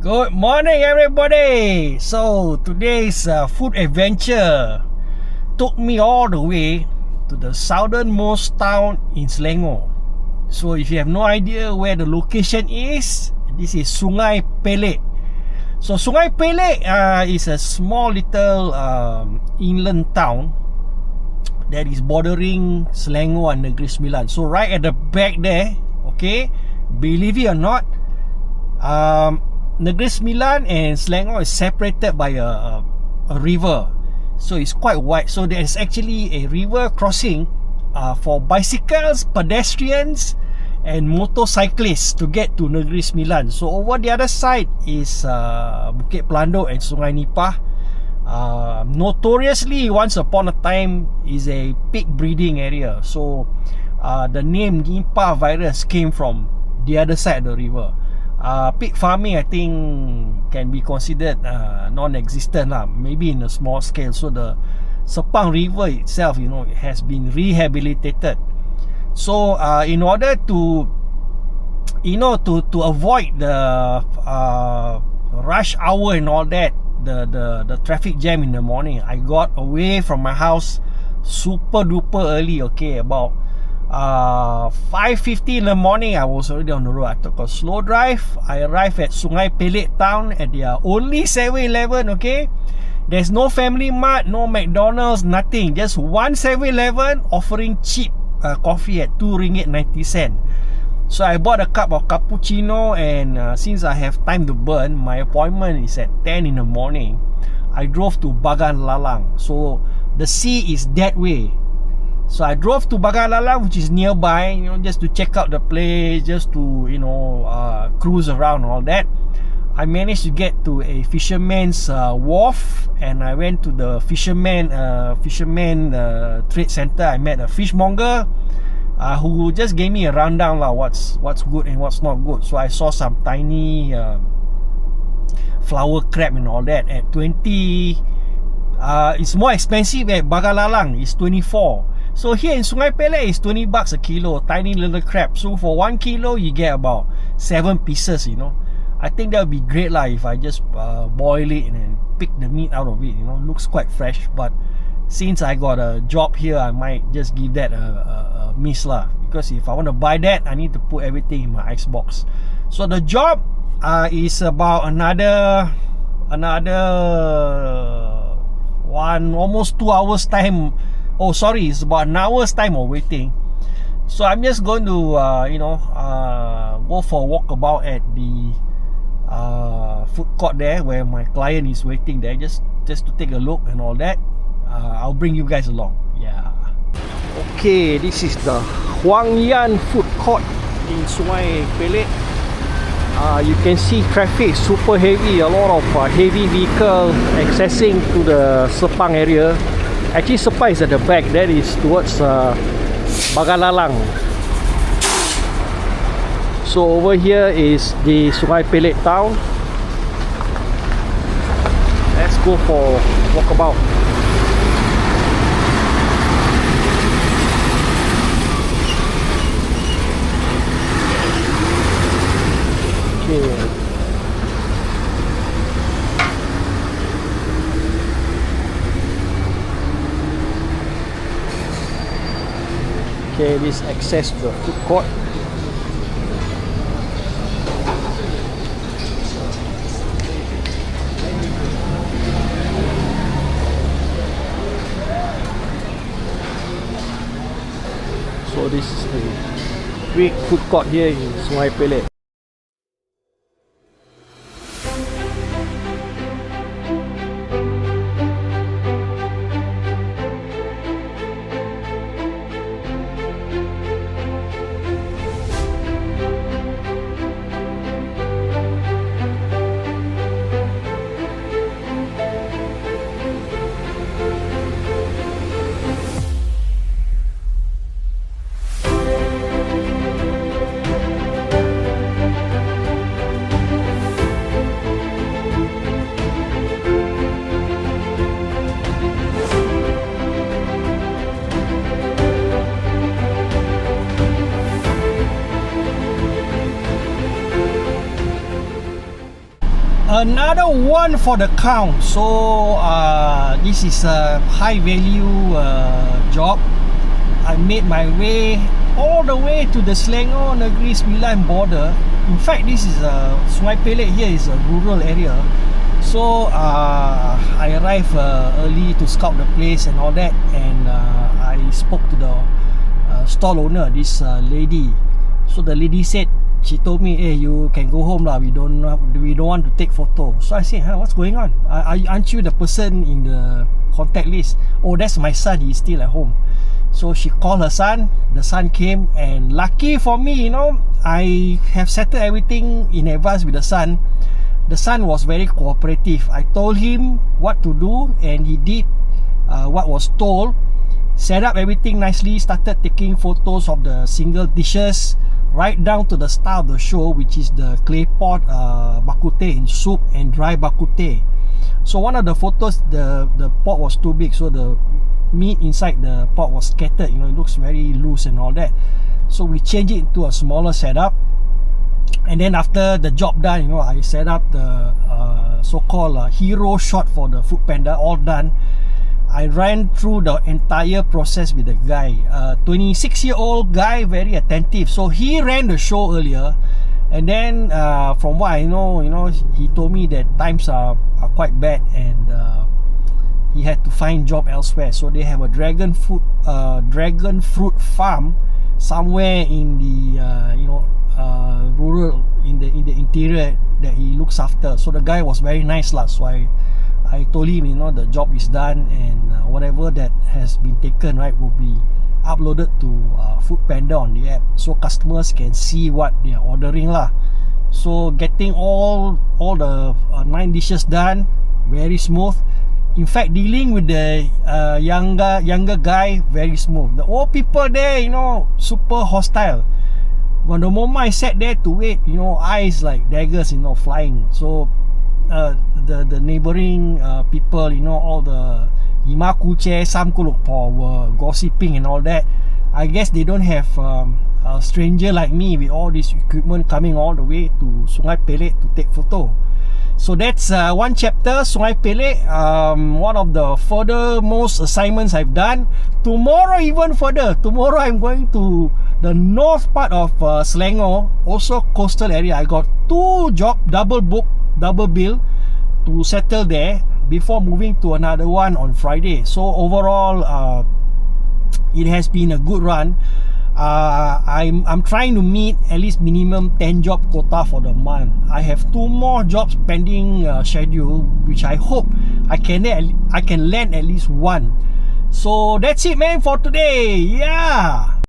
Good morning, everybody. So today's food adventure took me all the way to the southernmost town in Selangor. So if you have no idea where the location is, this is Sungai Pelek. So Sungai Pelek is a small little inland town that is bordering Selangor and Negeri Sembilan. So right at the back there, okay, believe it or not, Negeri Sembilan and Selangor is separated by a river. So it's quite wide. So there's actually a river crossing for bicycles, pedestrians and motorcyclists to get to Negeri Sembilan. So over the other side is Bukit Pelanduk and Sungai Nipah. Notoriously, once upon a time, is a pig breeding area. So the name Nipah virus came from the other side of the river. Pig farming, I think, can be considered non-existent lah, maybe in a small scale. So the Sepang River itself, it has been rehabilitated. So in order to avoid the rush hour and all that, the traffic jam in the morning, I got away from my house super duper early. Okay, about 5:50 in the morning, I was already on the road. I took a slow drive. I arrived at Sungai Pelek town at their only 7-Eleven. Okay, there's no Family Mart, no McDonald's, nothing. Just one 7-Eleven offering cheap coffee at RM2.90. So I bought a cup of cappuccino, and since I have time to burn, my appointment is at 10 in the morning. I drove to Bagan Lalang. So the sea is that way. So I drove to Bagan Lalang, which is nearby, just to check out the place, just to cruise around and all that. I managed to get to a fisherman's wharf, and I went to the fisherman trade center. I met a fishmonger who just gave me a rundown what's good and what's not good. So I saw some tiny flower crab and all that at 20. It's more expensive at Bagan Lalang. It's 24. So here in Sungai Pelek, it's $20 a kilo, tiny little crab. So for 1 kilo, you get about 7 pieces. I think that would be great if I just boil it and pick the meat out of it. Looks quite fresh. But since I got a job here, I might just give that a miss because if I want to buy that, I need to put everything in my icebox. So the job is about another almost 2 hours time. Oh, sorry, it's about an hour's time of waiting. So I'm just going to go for a walkabout at the food court there, where my client is waiting there, just to take a look and all that. I'll bring you guys along. Yeah. Okay, this is the Huang Yan food court in Sungai Pelek. You can see traffic super heavy. A lot of heavy vehicle accessing to the Sepang area. Actually, Sepang is at the back. That is towards Bagan Lalang. So over here is the Sungai Pelek town. Let's go for walkabout. Okay, this access to the food court. So this is the big food court here in Sungai Pelek. Another one for the count. So this is a high value job. I made my way all the way to the Selangor Negeri Sembilan border. In fact, this is Sungai Pelek here is a rural area. So I arrived early to scout the place and all that, and I spoke to the stall owner, this lady. So the lady said, she told me, "Hey, you can go home lah. We don't want to take photo." So I said, "What's going on? Aren't you the person in the contact list?" "Oh, that's my son. He's still at home." So she called her son. The son came, and lucky for me, you know, I have settled everything in advance with the son. The son was very cooperative. I told him what to do, and he did what was told. Set up everything nicely. Started taking photos of the single dishes, right down to the star of the show, which is the clay pot bak kut teh in soup and dry bak kut teh. So one of the photos, the pot was too big, so the meat inside the pot was scattered. You know, it looks very loose and all that. So we changed it into a smaller setup. And then after the job done, you know, I set up the so-called hero shot for the Food Panda, all done. I ran through the entire process with the guy, 26-year-old guy, very attentive. So he ran the show earlier, and then from what I know, you know, he told me that times are quite bad, and he had to find job elsewhere. So they have a dragon fruit farm somewhere in the rural, in the interior that he looks after. So the guy was very nice lah. So I told him, you know, the job is done, and whatever that has been taken, right, will be uploaded to Food Panda on the app, so customers can see what they are ordering lah. So getting all the 9 dishes done, very smooth. In fact, dealing with the younger guy, very smooth. The old people there, you know, super hostile. When the moment I sat there to wait, you know, eyes like daggers, you know, flying. So the neighboring people, you know, all the Ima Kuche, Sam Kulukpo were gossiping and all that. I guess they don't have a stranger like me with all this equipment coming all the way to Sungai Pelek to take photo. So that's one chapter, Sungai Pelek. One of the furthermost assignments I've done. Tomorrow, even further, tomorrow I'm going to the north part of Selangor, also coastal area. I got 2 job, double bill to settle there before moving to another one on Friday. So overall, it has been a good run. I'm trying to meet at least minimum 10 job quota for the month. I have 2 more jobs pending schedule, which I hope I can land at least 1. So that's it, man, for today. Yeah.